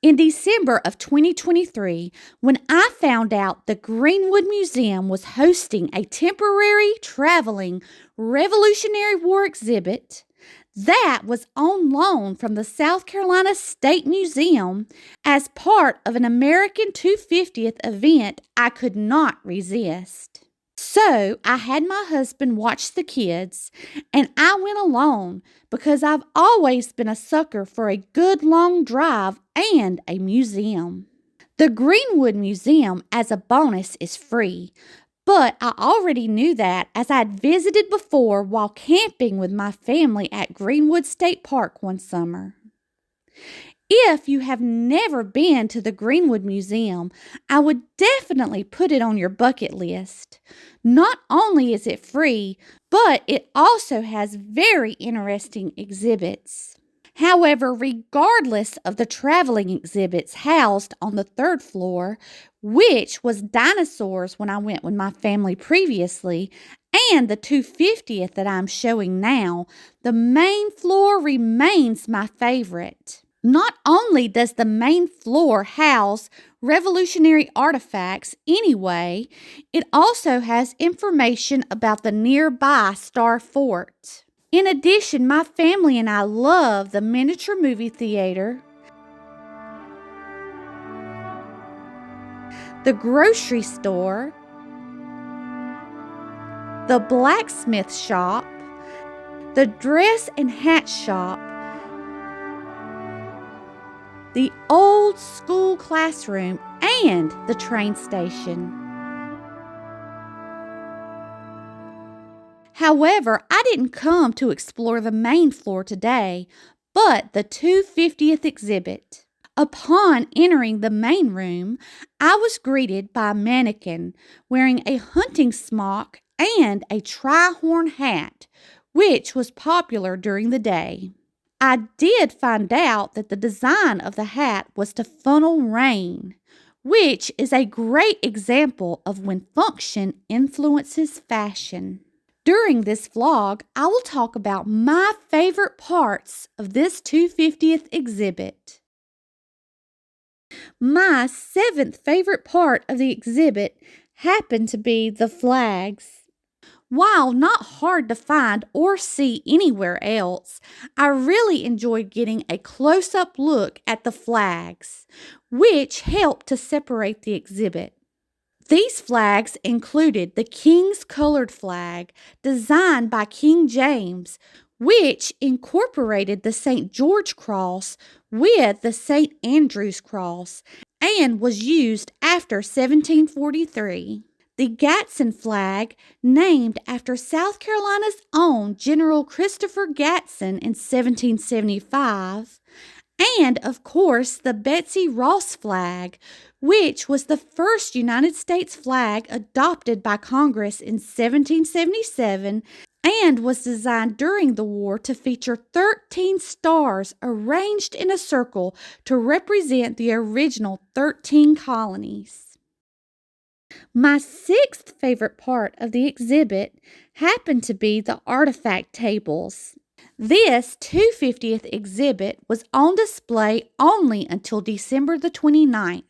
In December of 2023, when I found out the Greenwood Museum was hosting a temporary traveling Revolutionary War exhibit that was on loan from the South Carolina State Museum as part of an American 250th event, I could not resist. So I had my husband watch the kids, and I went alone because I've always been a sucker for a good long drive and a museum. The Greenwood Museum, as a bonus, is free, but I already knew that as I'd visited before while camping with my family at Greenwood State Park one summer. If you have never been to the Greenwood Museum, I would definitely put it on your bucket list. Not only is it free, but it also has very interesting exhibits. However, regardless of the traveling exhibits housed on the third floor, which was dinosaurs when I went with my family previously, and the 250th that I'm showing now, the main floor remains my favorite. Not only does the main floor house Revolutionary artifacts anyway, it also has information about the nearby Star Fort. In addition, my family and I love the miniature movie theater, the grocery store, the blacksmith shop, the dress and hat shop, the old school classroom, and the train station. However, I didn't come to explore the main floor today, but the 250th exhibit. Upon entering the main room, I was greeted by a mannequin wearing a hunting smock and a tri-horn hat, which was popular during the day. I did find out that the design of the hat was to funnel rain, which is a great example of when function influences fashion. During this vlog, I will talk about my favorite parts of this 250th exhibit. My 7th favorite part of the exhibit happened to be the flags. While not hard to find or see anywhere else, I really enjoyed getting a close-up look at the flags, which helped to separate the exhibit. These flags included the King's Colored Flag, designed by King James, which incorporated the St. George Cross with the St. Andrew's Cross and was used after 1743. The Gadsden flag, named after South Carolina's own General Christopher Gadsden in 1775, and, of course, the Betsy Ross flag, which was the first United States flag adopted by Congress in 1777 and was designed during the war to feature 13 stars arranged in a circle to represent the original 13 colonies. My 6th favorite part of the exhibit happened to be the artifact tables. This 250th exhibit was on display only until December the 29th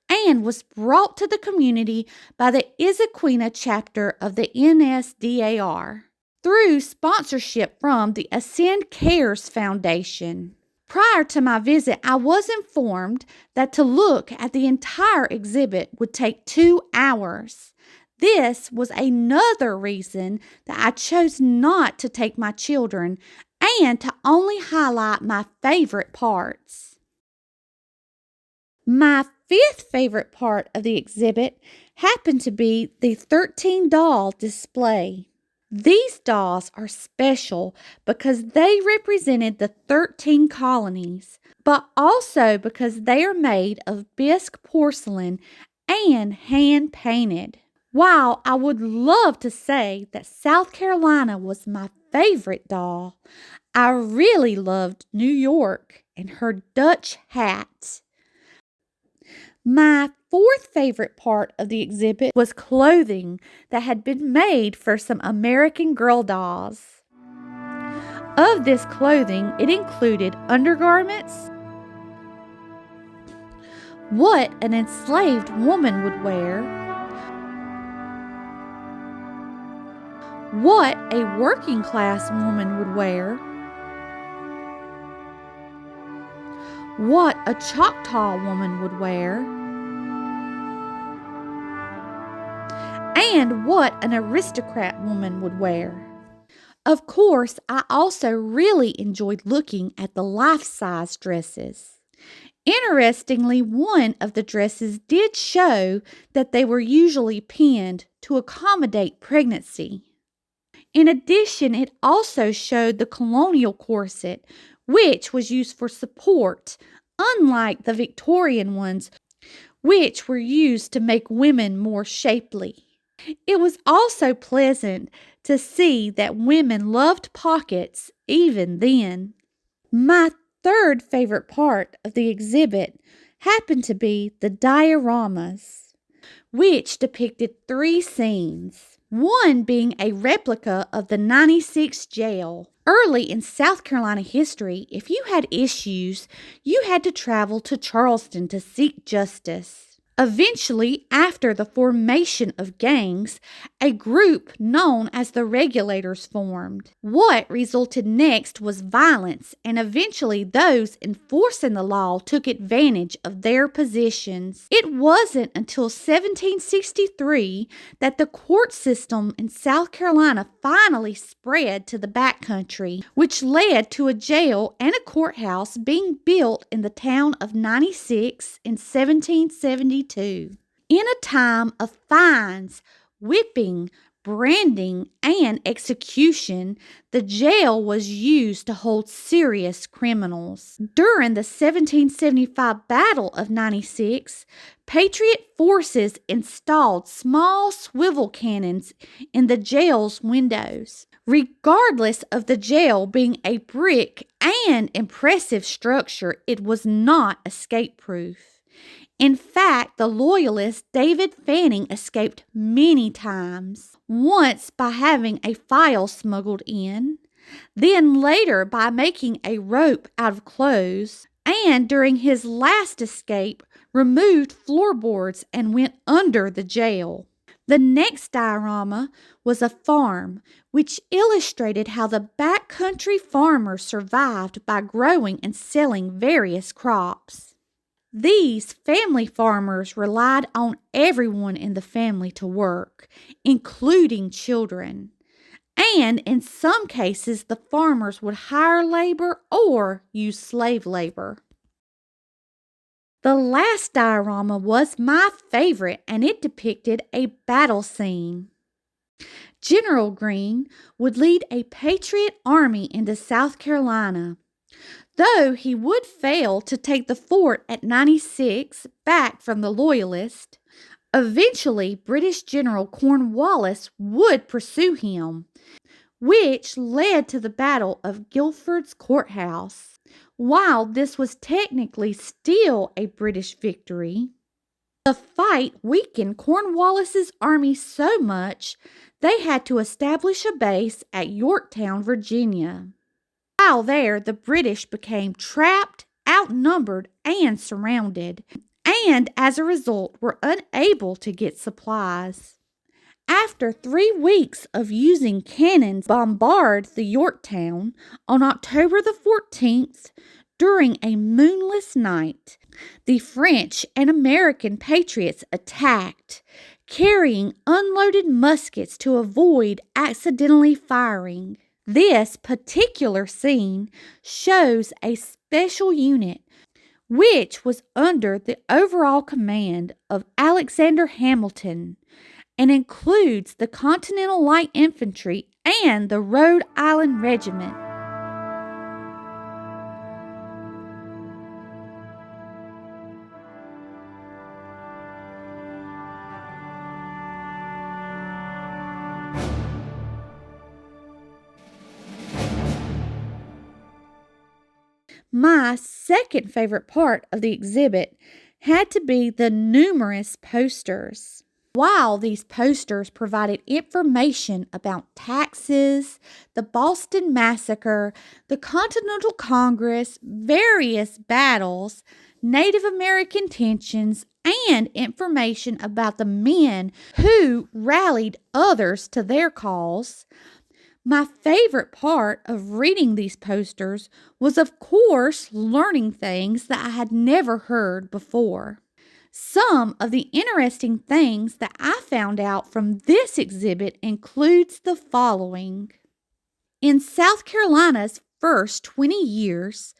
and was brought to the community by the Issaquena chapter of the NSDAR through sponsorship from the Ascend Cares Foundation. Prior to my visit, I was informed that to look at the entire exhibit would take 2 hours. This was another reason that I chose not to take my children and to only highlight my favorite parts. My 5th favorite part of the exhibit happened to be the 13 doll display. These dolls are special because they represented the 13 colonies, but also because they are made of bisque porcelain and hand-painted. While I would love to say that South Carolina was my favorite doll, I really loved New York and her Dutch hat. My 4th favorite part of the exhibit was clothing that had been made for some American Girl dolls. Of this clothing, it included undergarments, what an enslaved woman would wear, what a working class woman would wear, what a Choctaw woman would wear, and what an aristocrat woman would wear. Of course, I also really enjoyed looking at the life-size dresses. Interestingly, one of the dresses did show that they were usually pinned to accommodate pregnancy. In addition, it also showed the colonial corset, which was used for support, unlike the Victorian ones, which were used to make women more shapely. It was also pleasant to see that women loved pockets even then. My third favorite part of the exhibit happened to be the dioramas, which depicted 3 scenes, one being a replica of the 96 jail. Early in South Carolina history, if you had issues, you had to travel to Charleston to seek justice. Eventually, after the formation of gangs, a group known as the Regulators formed. What resulted next was violence, and eventually those enforcing the law took advantage of their positions. It wasn't until 1763 that the court system in South Carolina finally spread to the backcountry, which led to a jail and a courthouse being built in the town of 96 in 1772. In a time of fines, whipping, branding, and execution, the jail was used to hold serious criminals. During the 1775 Battle of 96, Patriot forces installed small swivel cannons in the jail's windows. Regardless of the jail being a brick and impressive structure, it was not escape-proof. In fact, the loyalist David Fanning escaped many times, once by having a file smuggled in, then later by making a rope out of clothes, and during his last escape, removed floorboards and went under the jail. The next diorama was a farm, which illustrated how the backcountry farmers survived by growing and selling various crops. These family farmers relied on everyone in the family to work, including children. And in some cases, the farmers would hire labor or use slave labor. The last diorama was my favorite, and it depicted a battle scene. General Greene would lead a Patriot army into South Carolina. Though he would fail to take the fort at 96 back from the Loyalists, eventually British General Cornwallis would pursue him, which led to the Battle of Guilford's Courthouse. While this was technically still a British victory, the fight weakened Cornwallis's army so much they had to establish a base at Yorktown, Virginia. While there, the British became trapped, outnumbered, and surrounded, and as a result were unable to get supplies. After 3 weeks of using cannons to bombard the Yorktown, on October the 14th, during a moonless night, the French and American patriots attacked, carrying unloaded muskets to avoid accidentally firing. This particular scene shows a special unit which was under the overall command of Alexander Hamilton and includes the Continental Light Infantry and the Rhode Island Regiment. My second favorite part of the exhibit had to be the numerous posters. While these posters provided information about taxes, the Boston Massacre, the Continental Congress, various battles, Native American tensions, and information about the men who rallied others to their cause. My favorite part of reading these posters was, of course, learning things that I had never heard before. Some of the interesting things that I found out from this exhibit includes the following. In South Carolina's first 20 years,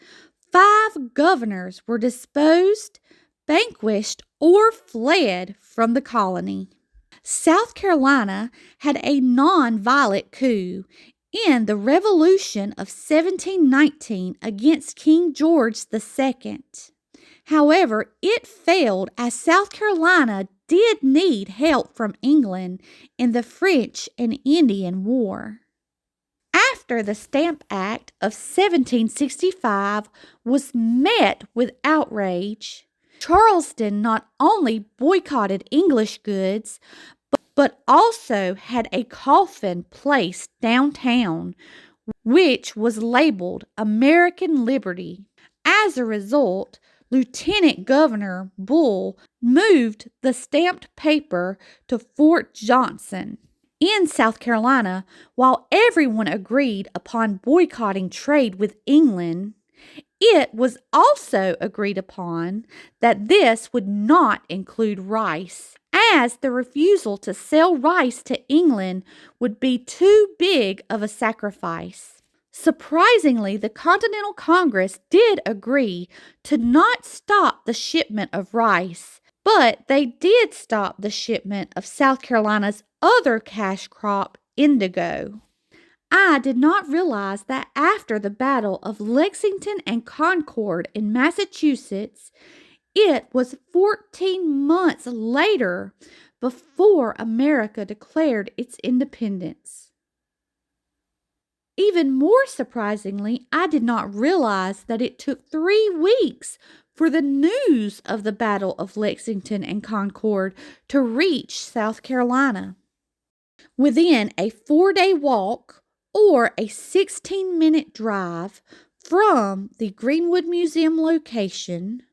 5 governors were disposed, vanquished, or fled from the colony. South Carolina had a non-violent coup in the Revolution of 1719 against King George II. However, it failed as South Carolina did need help from England in the French and Indian War. After the Stamp Act of 1765 was met with outrage, Charleston not only boycotted English goods, but also had a coffin placed downtown, which was labeled American Liberty. As a result, Lieutenant Governor Bull moved the stamped paper to Fort Johnson in South Carolina. While everyone agreed upon boycotting trade with England, it was also agreed upon that this would not include rice, as the refusal to sell rice to England would be too big of a sacrifice. Surprisingly, the Continental Congress did agree to not stop the shipment of rice, but they did stop the shipment of South Carolina's other cash crop, indigo. I did not realize that after the Battle of Lexington and Concord in Massachusetts, it was 14 months later before America declared its independence. Even more surprisingly, I did not realize that it took 3 weeks for the news of the Battle of Lexington and Concord to reach South Carolina. Within a 4-day walk or a 16-minute drive from the Greenwood Museum location,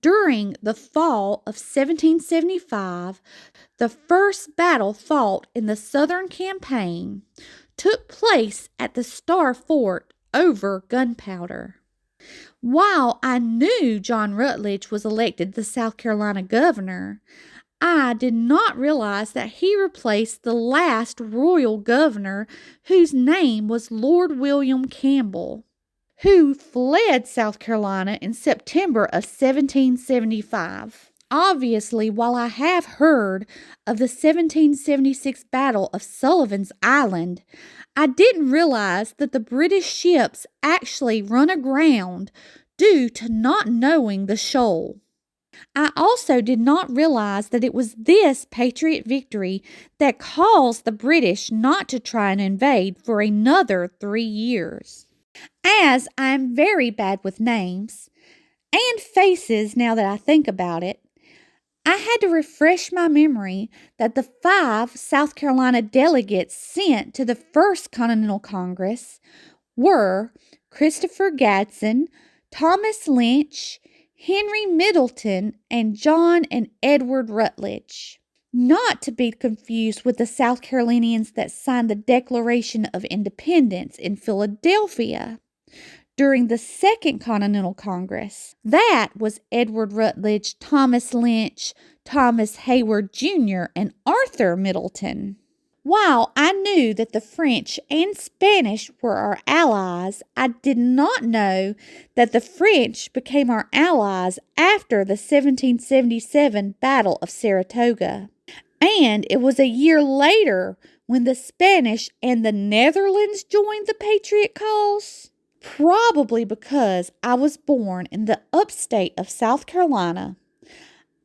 during the fall of 1775, the first battle fought in the Southern Campaign took place at the Star Fort over gunpowder. While I knew John Rutledge was elected the South Carolina governor, I did not realize that he replaced the last royal governor, whose name was Lord William Campbell, who fled South Carolina in September of 1775. Obviously, while I have heard of the 1776 Battle of Sullivan's Island, I didn't realize that the British ships actually run aground due to not knowing the shoal. I also did not realize that it was this Patriot victory that caused the British not to try and invade for another 3 years. As I am very bad with names and faces now that I think about it, I had to refresh my memory that the 5 South Carolina delegates sent to the First Continental Congress were Christopher Gadsden, Thomas Lynch, Henry Middleton, and John and Edward Rutledge. Not to be confused with the South Carolinians that signed the Declaration of Independence in Philadelphia during the Second Continental Congress. That was Edward Rutledge, Thomas Lynch, Thomas Hayward Jr., and Arthur Middleton. While I knew that the French and Spanish were our allies, I did not know that the French became our allies after the 1777 Battle of Saratoga. And it was a year later when the Spanish and the Netherlands joined the Patriot cause. Probably because I was born in the upstate of South Carolina,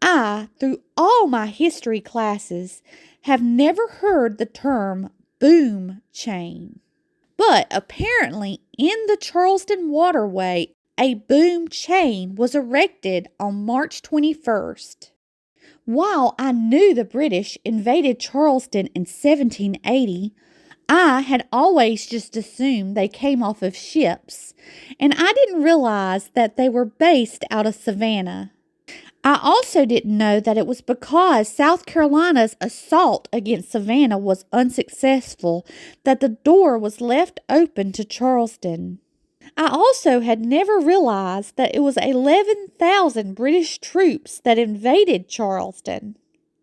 I, through all my history classes, have never heard the term boom chain. But apparently in the Charleston waterway, a boom chain was erected on March 21st. While I knew the British invaded Charleston in 1780, I had always just assumed they came off of ships, and I didn't realize that they were based out of Savannah. I also didn't know that it was because South Carolina's assault against Savannah was unsuccessful that the door was left open to Charleston. I also had never realized that it was 11,000 British troops that invaded Charleston.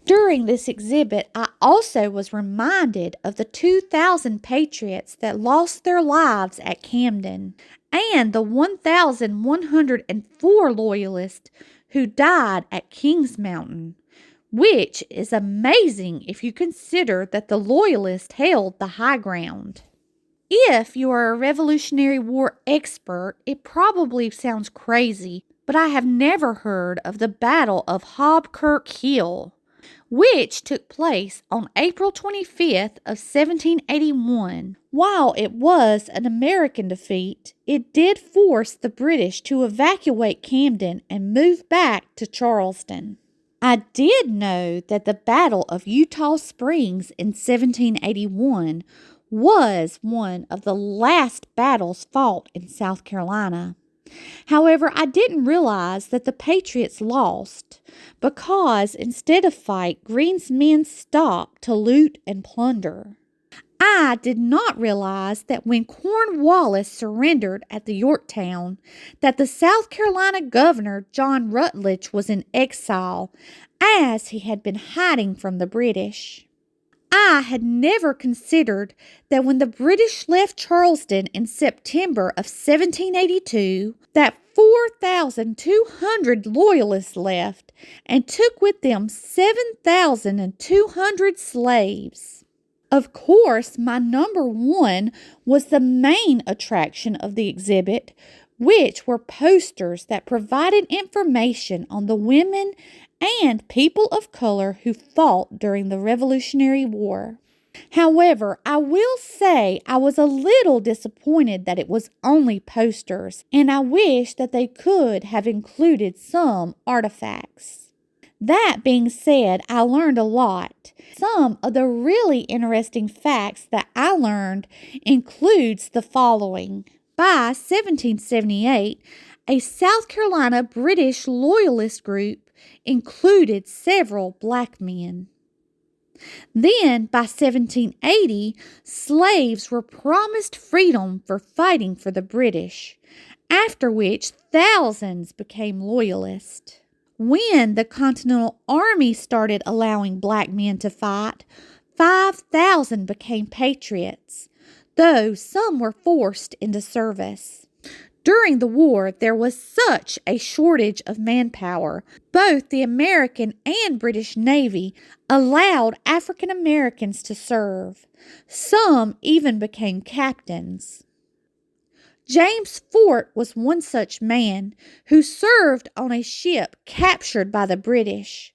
During this exhibit, I also was reminded of the 2,000 patriots that lost their lives at Camden and the 1,104 loyalists who died at Kings Mountain, which is amazing if you consider that the loyalists held the high ground. If you are a Revolutionary War expert, it probably sounds crazy, but I have never heard of the Battle of Hobkirk Hill, which took place on April 25th of 1781. While it was an American defeat, it did force the British to evacuate Camden and move back to Charleston. I did know that the Battle of Eutaw Springs in 1781 was one of the last battles fought in South Carolina. However, I didn't realize that the Patriots lost because instead of fight, Greene's men stopped to loot and plunder. I did not realize that when Cornwallis surrendered at the Yorktown, that the South Carolina governor John Rutledge was in exile, as he had been hiding from the British. I had never considered that when the British left Charleston in September of 1782, that 4,200 loyalists left and took with them 7,200 slaves. Of course, my number one was the main attraction of the exhibit, which were posters that provided information on the women and people of color who fought during the Revolutionary War. However, I will say I was a little disappointed that it was only posters, and I wish that they could have included some artifacts. That being said, I learned a lot. Some of the really interesting facts that I learned includes the following. By 1778, a South Carolina British loyalist group included several black men. Then, by 1780, slaves were promised freedom for fighting for the British, after which thousands became loyalists. When the Continental Army started allowing black men to fight, 5,000 became patriots, though some were forced into service. During the war, there was such a shortage of manpower. Both the American and British Navy allowed African Americans to serve. Some even became captains. James Fort was one such man who served on a ship captured by the British.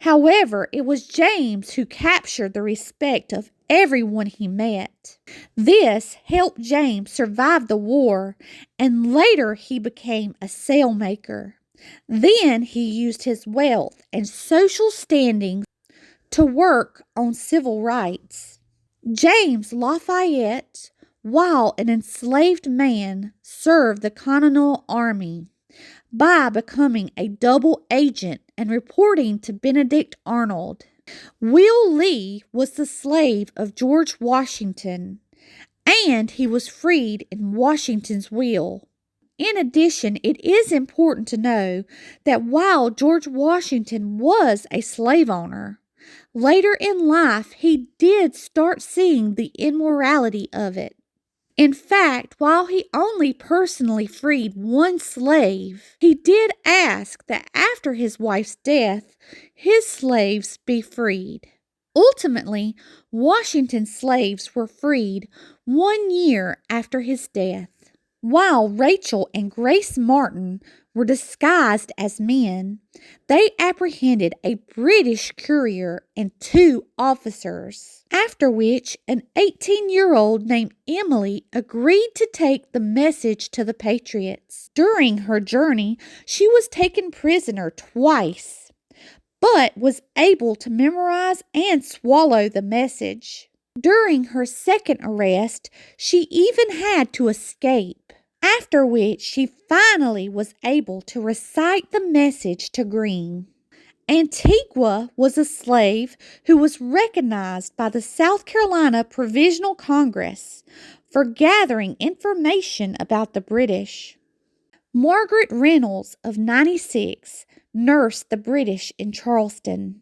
However, it was James who captured the respect of everyone he met. This helped James survive the war, and later he became a sailmaker. Then he used his wealth and social standing to work on civil rights. James Lafayette, while an enslaved man, served the Continental Army by becoming a double agent and reporting to Benedict Arnold. Will Lee was the slave of George Washington, and he was freed in Washington's will. In addition, it is important to know that while George Washington was a slave owner, later in life he did start seeing the immorality of it. In fact, while he only personally freed one slave, he did ask that after his wife's death, his slaves be freed. Ultimately, Washington's slaves were freed 1 year after his death. While Rachel and Grace Martin were disguised as men, they apprehended a British courier and 2 officers, after which an 18-year-old named Emily agreed to take the message to the Patriots. During her journey, she was taken prisoner twice, but was able to memorize and swallow the message. During her second arrest, she even had to escape, after which she finally was able to recite the message to Green. Antigua was a slave who was recognized by the South Carolina Provisional Congress for gathering information about the British. Margaret Reynolds of 96 nursed the British in Charleston,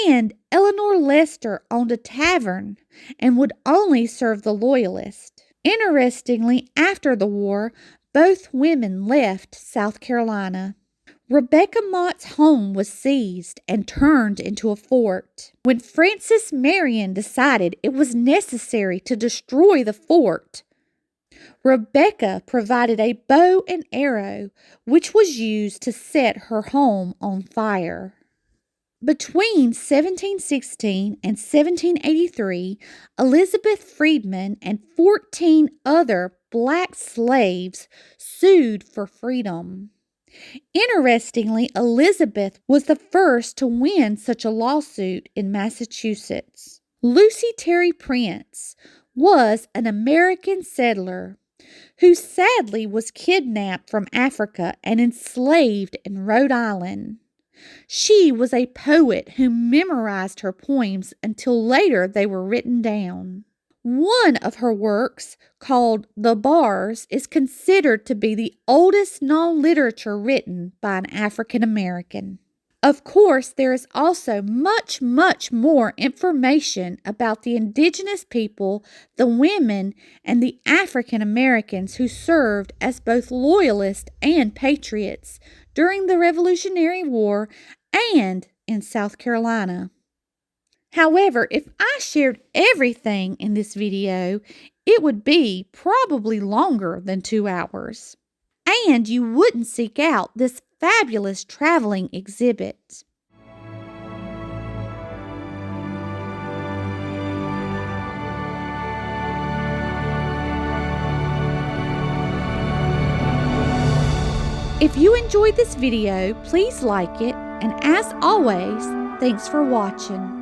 and Eleanor Lester owned a tavern and would only serve the Loyalists. Interestingly, after the war, both women left South Carolina. Rebecca Mott's home was seized and turned into a fort. When Francis Marion decided it was necessary to destroy the fort, Rebecca provided a bow and arrow, which was used to set her home on fire. Between 1716 and 1783, Elizabeth Freedman and 14 other black slaves sued for freedom. Interestingly, Elizabeth was the first to win such a lawsuit in Massachusetts. Lucy Terry Prince was an American settler who sadly was kidnapped from Africa and enslaved in Rhode Island. She was a poet who memorized her poems until later they were written down. One of her works, called The Bars, is considered to be the oldest known literature written by an African American. Of course, there is also much more information about the indigenous people, the women, and the African Americans who served as both loyalists and patriots during the Revolutionary War and in South Carolina. However, if I shared everything in this video, it would be probably longer than 2 hours. And you wouldn't seek out this fabulous traveling exhibit. If you enjoyed this video, please like it, and as always, thanks for watching.